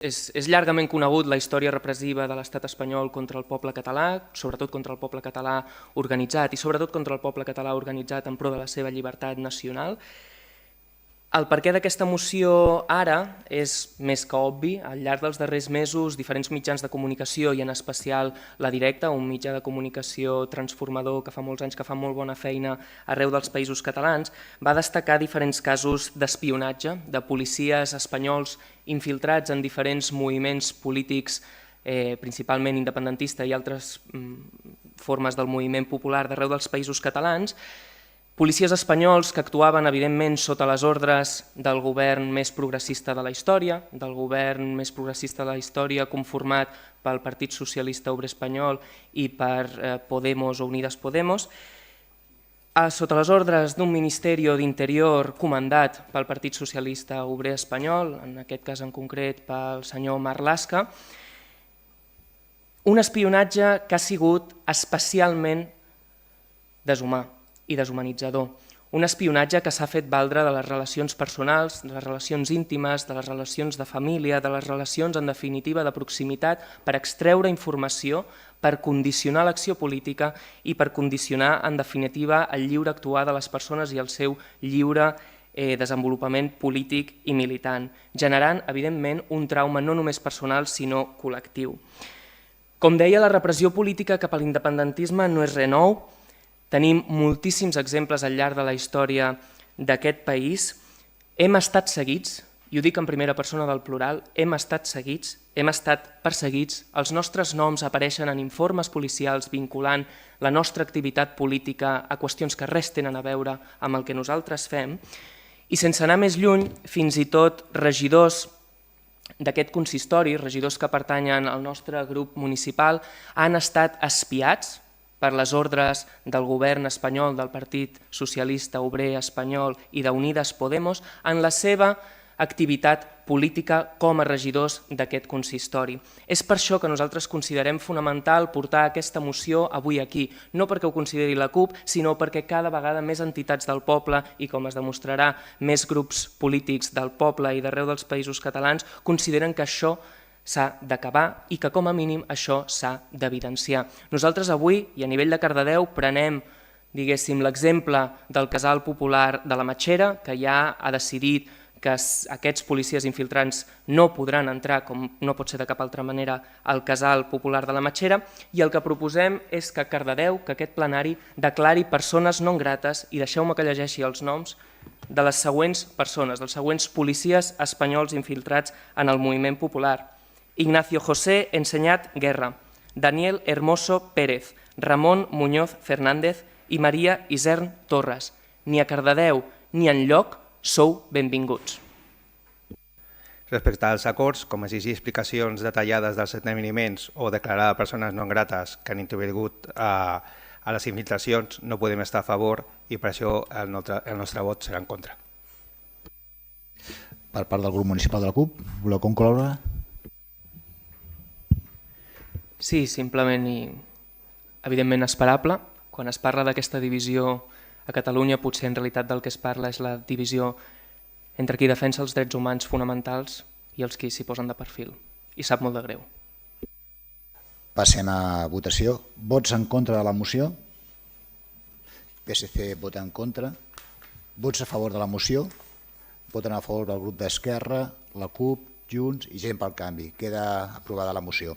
És llargament conegut la història repressiva de l'estat espanyol contra el poble català, sobretot contra el poble català organitzat i sobretot contra el poble català organitzat en pro de la seva llibertat nacional. El perquè d'aquesta moció ara és més que obvi. Al llarg dels darrers mesos, diferents mitjans de comunicació i en especial La Directa, un mitjà de comunicació transformador que fa molts anys que fa molt bona feina arreu dels països catalans, va destacar diferents casos d'espionatge de policies espanyols infiltrats en diferents moviments polítics, principalment independentista i altres formes del moviment popular d'arreu dels països catalans, policies espanyols que actuaven evidentment sota les ordres del govern més progressista de la història, del govern més progressista de la història conformat pel Partit Socialista Obrer Espanyol i per Podemos o Unidas Podemos, sota les ordres d'un Ministeri d'Interior comandat pel Partit Socialista Obrer Espanyol, en aquest cas en concret pel senyor Marlaska, un espionatge que ha sigut especialment deshumà i deshumanitzador. Un espionatge que s'ha fet valdre de les relacions personals, de les relacions íntimes, de les relacions de família, de les relacions, en definitiva, de proximitat, per extreure informació, per condicionar l'acció política i per condicionar, en definitiva, el lliure actuar de les persones i el seu lliure desenvolupament polític i militant, generant, evidentment, un trauma no només personal, sinó col·lectiu. Com deia, la repressió política cap a l'independentisme no és res nou. Tenim moltíssims exemples al llarg de la història d'aquest país. Hem estat seguits, i ho dic en primera persona del plural, hem estat seguits, hem estat perseguits, els nostres noms apareixen en informes policials vinculant la nostra activitat política a qüestions que res tenen a veure amb el que nosaltres fem, i sense anar més lluny, fins i tot regidors d'aquest consistori, regidors que pertanyen al nostre grup municipal, han estat espiats per les ordres del govern espanyol, del Partit Socialista Obrer Espanyol i d'Unidas Podemos en la seva activitat política com a regidors d'aquest consistori. És per això que nosaltres considerem fonamental portar aquesta moció avui aquí, no perquè ho consideri la CUP, sinó perquè cada vegada més entitats del poble i, com es demostrarà, més grups polítics del poble i d'arreu dels països catalans consideren que això s'ha d'acabar i que com a mínim això s'ha d'evidenciar. Nosaltres avui, i a nivell de Cardedeu, prenem l'exemple del Casal Popular de la Matxera, que ja ha decidit que aquests policies infiltrants no podran entrar, com no pot ser de cap altra manera, al Casal Popular de la Matxera, i el que proposem és que Cardedeu, que aquest plenari, declari persones non grates, i deixeu-me que llegeixi els noms, de les següents persones, dels següents policies espanyols infiltrats en el moviment popular: Ignacio José Enseñat Guerra, Daniel Hermoso Pérez, Ramon Muñoz Fernández i Maria Isern Torres. Ni a Cardedeu ni enlloc sou benvinguts. Respecte als acords, com exigir explicacions detallades dels esdeveniments o declarar persones no grates que han intervingut a les infiltracions, no podem estar a favor i per això el nostre vot serà en contra. Per part del grup municipal de la CUP, voleu concloure? Sí, simplement i evidentment esperable. Quan es parla d'aquesta divisió a Catalunya, potser en realitat del que es parla és la divisió entre qui defensa els drets humans fonamentals i els qui s'hi posen de perfil. I sap molt de greu. Passem a votació. Vots en contra de la moció? PSC vota en contra. Vots a favor de la moció? Voten a favor del grup d'Esquerra, la CUP, Junts i Gent pel Canvi. Queda aprovada la moció.